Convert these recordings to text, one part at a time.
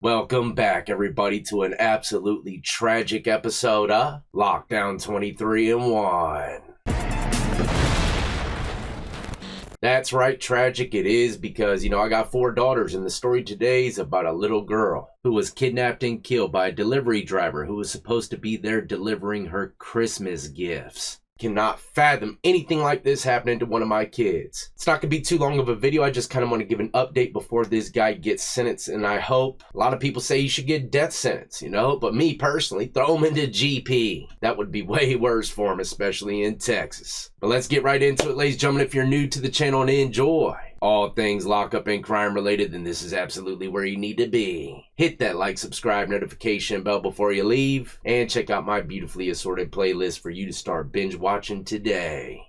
Welcome back, everybody, to an absolutely tragic episode of Lockdown 23 and 1. That's right, tragic it is because, I got 4 daughters, and the story today is about a little girl who was kidnapped and killed by a delivery driver who was supposed to be there delivering her Christmas gifts. Cannot fathom anything like this happening to one of my kids. It's not gonna be too long of a video. I just kind of want to give an update before this guy gets sentenced, and I hope a lot of people say he should get death sentence, but me personally, throw him into GP. That would be way worse for him, especially in Texas. But let's get right into it, ladies and gentlemen. If you're new to the channel and enjoy all things lockup and crime related, then this is absolutely where you need to be. Hit that like, subscribe, notification bell before you leave, and check out my beautifully assorted playlist for you to start binge watching today.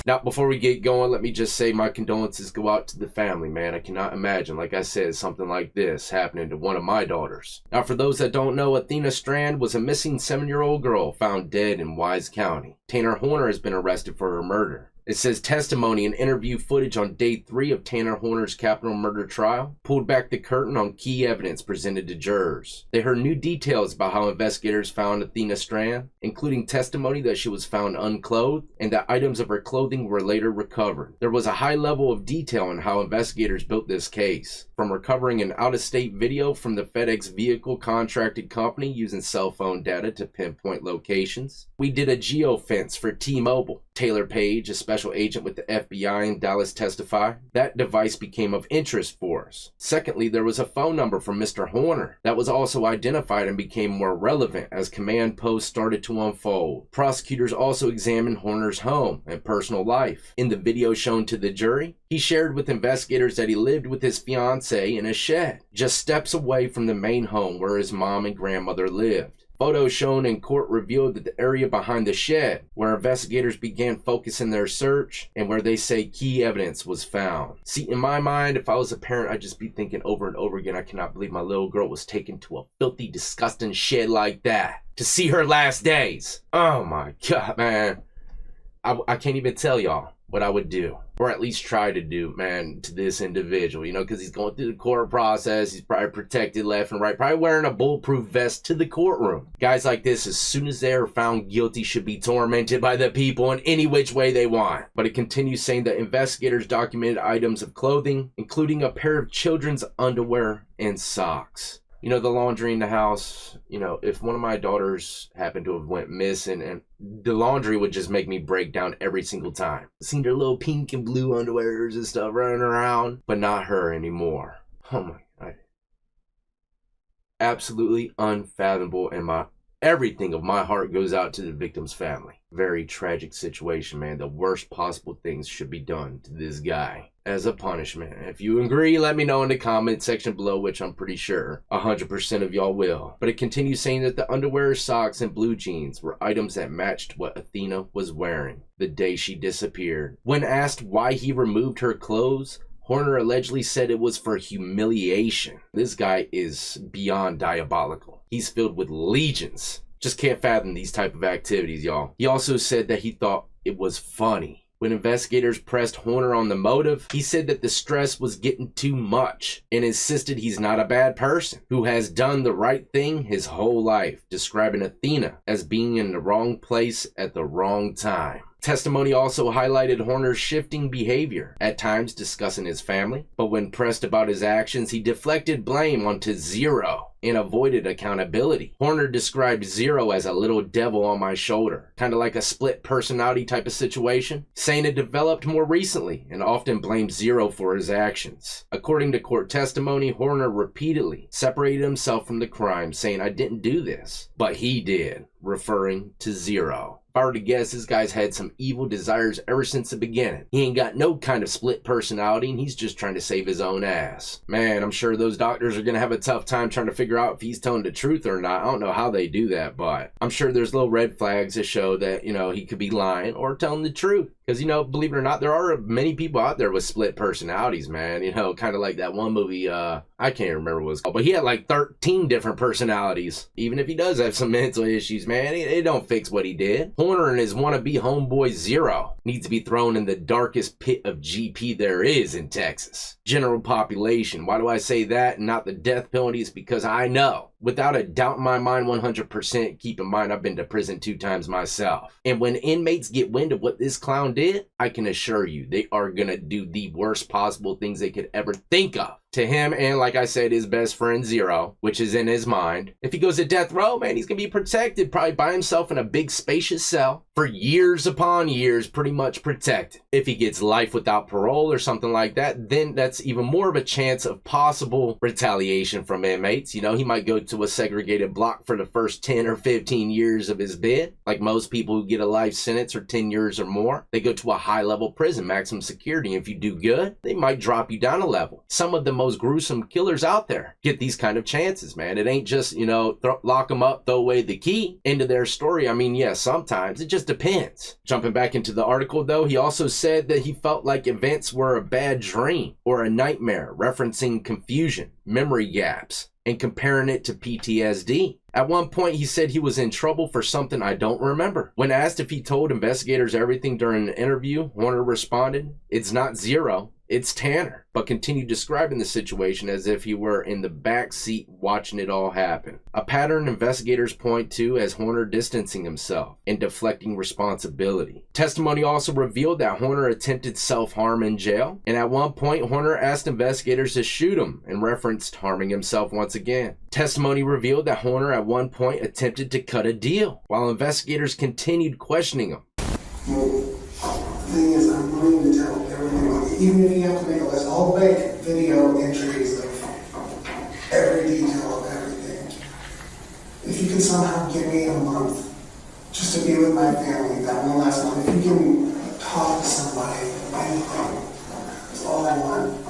Now, before we get going, let me just say my condolences go out to the family, man. I cannot imagine, like I said, something like this happening to one of my daughters. Now, for those that don't know, Athena Strand was a missing 7-year-old girl found dead in Wise County. Tanner Horner has been arrested for her murder. It says testimony and interview footage on day 3 of Tanner Horner's capital murder trial pulled back the curtain on key evidence presented to jurors. They heard new details about how investigators found Athena Strand, including testimony that she was found unclothed and that items of her clothing were later recovered. There was a high level of detail on how investigators built this case, from recovering an out-of-state video from the FedEx vehicle contracted company using cell phone data to pinpoint locations. We did a geofence for T-Mobile. Taylor Page, a special agent with the FBI in Dallas, testified. That device became of interest for us. Secondly, there was a phone number from Mr. Horner that was also identified and became more relevant as command posts started to unfold. Prosecutors also examined Horner's home and personal life. In the video shown to the jury, he shared with investigators that he lived with his fiancée in a shed, just steps away from the main home where his mom and grandmother lived. Photos shown in court revealed that the area behind the shed, where investigators began focusing their search and where they say key evidence was found. See, in my mind, if I was a parent, I'd just be thinking over and over again, I cannot believe my little girl was taken to a filthy, disgusting shed like that to see her last days. Oh my God, man. I can't even tell y'all what I would do, or at least try to do, man, to this individual, because he's going through the court process. He's probably protected left and right, probably wearing a bulletproof vest to the courtroom. Guys like this, as soon as they are found guilty, should be tormented by the people in any which way they want. But it continues saying that investigators documented items of clothing, including a pair of children's underwear and socks. The laundry in the house, if one of my daughters happened to have went missing, and the laundry would just make me break down every single time. Seen their little pink and blue underwears and stuff running around, but not her anymore. Oh my God. Absolutely unfathomable, and everything of my heart goes out to the victim's family. Very tragic situation, man. The worst possible things should be done to this guy as a punishment. If you agree, let me know in the comment section below, which I'm pretty sure 100% of y'all will. But it continues saying that the underwear, socks, and blue jeans were items that matched what Athena was wearing the day she disappeared. When asked why he removed her clothes, Horner allegedly said it was for humiliation. This guy is beyond diabolical. He's filled with legions. Just can't fathom these type of activities, y'all. He also said that he thought it was funny. When investigators pressed Horner on the motive, he said that the stress was getting too much and insisted he's not a bad person who has done the right thing his whole life, describing Athena as being in the wrong place at the wrong time. Testimony also highlighted Horner's shifting behavior, at times discussing his family, but when pressed about his actions, he deflected blame onto Zero and avoided accountability. Horner described Zero as a little devil on my shoulder, kind of like a split personality type of situation, saying it developed more recently and often blamed Zero for his actions. According to court testimony, Horner repeatedly separated himself from the crime, saying, "I didn't do this, but he did," referring to Zero. If I were to guess, this guy's had some evil desires ever since the beginning. He ain't got no kind of split personality, and he's just trying to save his own ass. Man, I'm sure those doctors are going to have a tough time trying to figure out if he's telling the truth or not. I don't know how they do that, but I'm sure there's little red flags that show that, he could be lying or telling the truth. Because, you know, believe it or not, there are many people out there with split personalities, man. You know, kind of like that one movie, I can't remember what it was called, but he had like 13 different personalities. Even if he does have some mental issues, man, it don't fix what he did. Horner and his wannabe homeboy Zero needs to be thrown in the darkest pit of GP there is in Texas. General population. Why do I say that and not the death penalties? Because I know, without a doubt in my mind, 100%, keep in mind I've been to prison 2 times myself. And when inmates get wind of what this clown did, I can assure you they are gonna do the worst possible things they could ever think of to him and, like I said, his best friend Zero, which is in his mind. If he goes to death row, man, he's gonna be protected, probably by himself in a big spacious cell for years upon years, pretty much protected. If he gets life without parole or something like that, then that's even more of a chance of possible retaliation from inmates. You know, he might go to a segregated block for the first 10 or 15 years of his bid. Like most people who get a life sentence or 10 years or more, they go to a high-level prison, maximum security. If you do good, they might drop you down a level. Some of the most gruesome killers out there get these kind of chances, man. It ain't just, you know, lock them up, throw away the key into their story. I mean, yeah, sometimes it just depends. Jumping back into the article, though, he also said that he felt like events were a bad dream or a nightmare, referencing confusion, memory gaps, and comparing it to PTSD. At one point, he said he was in trouble for something I don't remember. When asked if he told investigators everything during an interview, Horner responded, "It's not Zero, it's Tanner," but continued describing the situation as if he were in the back seat watching it all happen. A pattern investigators point to as Horner distancing himself and deflecting responsibility. Testimony also revealed that Horner attempted self-harm in jail, and at one point Horner asked investigators to shoot him and referenced harming himself once again. Testimony revealed that Horner at one point attempted to cut a deal, while investigators continued questioning him. Well, the thing is, I'm willing to tell everything, even if you have to make a list. I'll make video entries of every detail of everything. If you can somehow give me a month just to be with my family, that one last month, if you can talk to somebody, anything, that's all I want.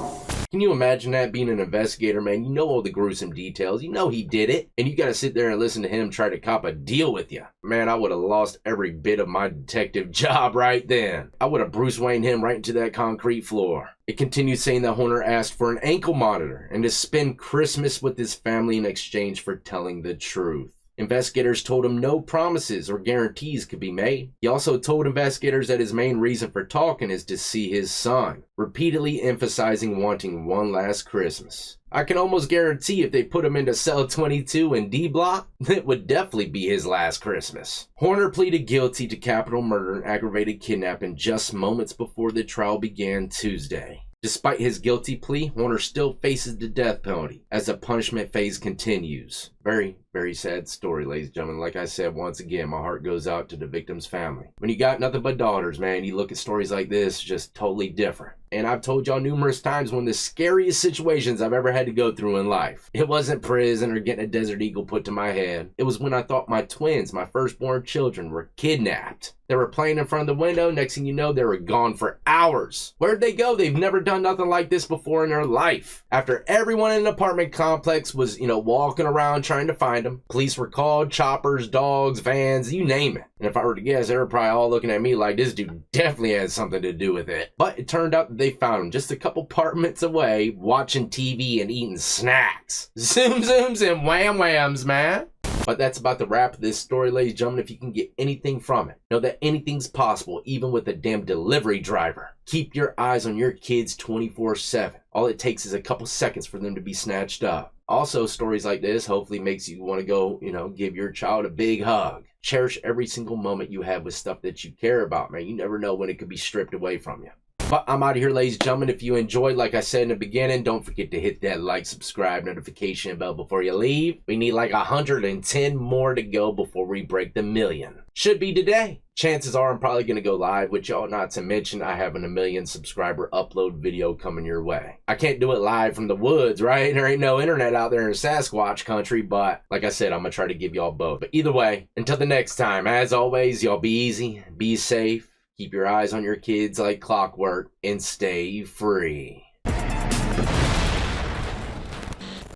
Can you imagine that, being an investigator, man? You know all the gruesome details. You know he did it. And you got to sit there and listen to him try to cop a deal with you. Man, I would have lost every bit of my detective job right then. I would have Bruce Wayne him right into that concrete floor. It continued saying that Horner asked for an ankle monitor and to spend Christmas with his family in exchange for telling the truth. Investigators told him no promises or guarantees could be made. He also told investigators that his main reason for talking is to see his son, repeatedly emphasizing wanting one last Christmas. I can almost guarantee if they put him into cell 22 in D block, it would definitely be his last Christmas. Horner pleaded guilty to capital murder and aggravated kidnapping just moments before the trial began Tuesday. Despite his guilty plea, Horner still faces the death penalty as the punishment phase continues. Very, very sad story, ladies and gentlemen. Like I said, once again, my heart goes out to the victim's family. When you got nothing but daughters, man, you look at stories like this, just totally different. And I've told y'all numerous times, one of the scariest situations I've ever had to go through in life. It wasn't prison or getting a Desert Eagle put to my head. It was when I thought my twins, my firstborn children, were kidnapped. They were playing in front of the window. Next thing you know, they were gone for hours. Where'd they go? They've never done nothing like this before in their life. After everyone in the apartment complex was, walking around trying to find them, police were called, choppers, dogs, vans, you name it. And if I were to guess, they were probably all looking at me like this dude definitely had something to do with it. But it turned out that they found him just a couple apartments away, watching TV and eating snacks. Zoom zooms and wham whams, man. But that's about the wrap of this story, ladies and gentlemen. If you can get anything from it, know that anything's possible, even with a damn delivery driver. Keep your eyes on your kids 24/7. All it takes is a couple seconds for them to be snatched up. Also, stories like this hopefully makes you want to go, give your child a big hug. Cherish every single moment you have with stuff that you care about, man. You never know when it could be stripped away from you. But I'm out of here, ladies and gentlemen. If you enjoyed, like I said in the beginning, don't forget to hit that like, subscribe, notification bell before you leave. We need like 110 more to go before we break the 1,000,000. Should be today. Chances are I'm probably going to go live with y'all, not to mention I have an 1,000,000 subscriber upload video coming your way. I can't do it live from the woods, right? There ain't no internet out there in Sasquatch country, but like I said, I'm going to try to give y'all both. But either way, until the next time, as always, y'all be easy, be safe. Keep your eyes on your kids like clockwork and stay free.